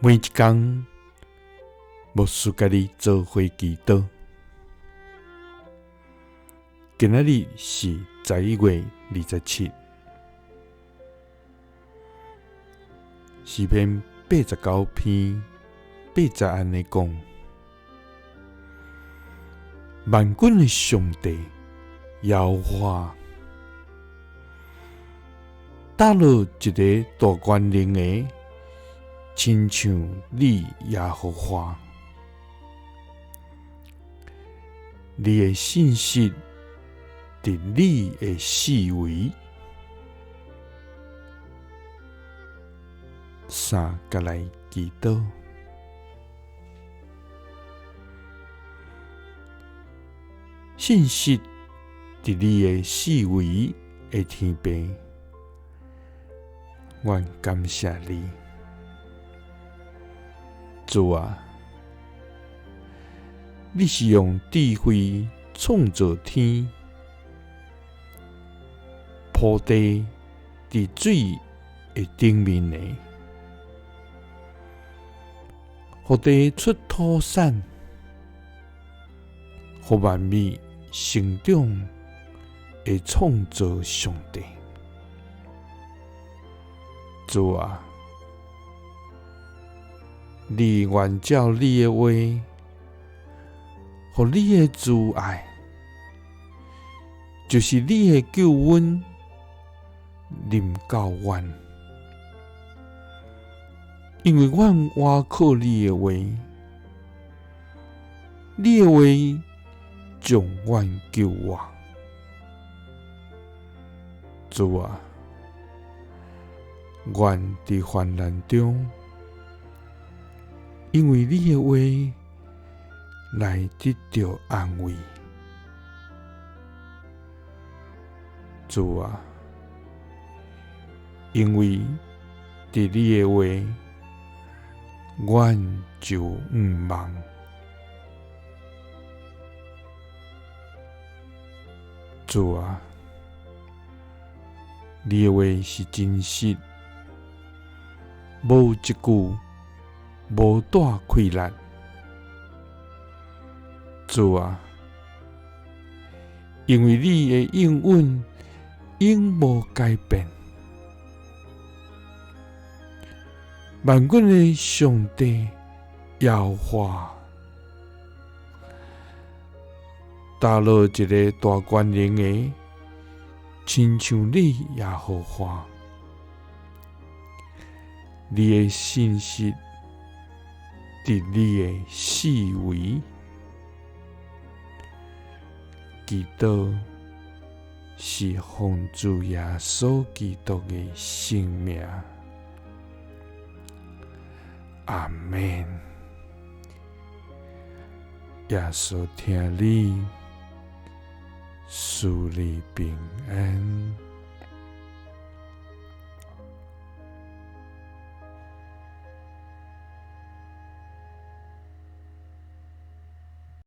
每一天，牧师甲你做伙祈祷。今仔日是11月27，诗篇89篇8安尼讲：万军的上帝耶和华，搭落一个大权能的，亲像你耶和华。你的信息伫你的四围，三甲来祈祷。信息伫你的四围的天父，我感谢你，主啊！你是用智慧创造天，铺地伫水的顶面的，互地出土产，互万物成长的创造上帝。主啊！你原照你的话，互你的慈爱，就是你的救恩，临到阮。因为阮倚靠你的话，你的话将阮救活。主啊！阮伫患难中，因为你的话来得到安慰。主啊！因为伫你的话，阮就毋忘。主啊！你的话是真实，无一句无带亏力。主啊！因为你的应允永无改变，万军的上帝耶和华，搭落一个大权能的，亲像你耶和华。你的信息伫你的四围，祈祷是奉主耶稣基督的圣名。阿们。耶稣听你，赐你平安。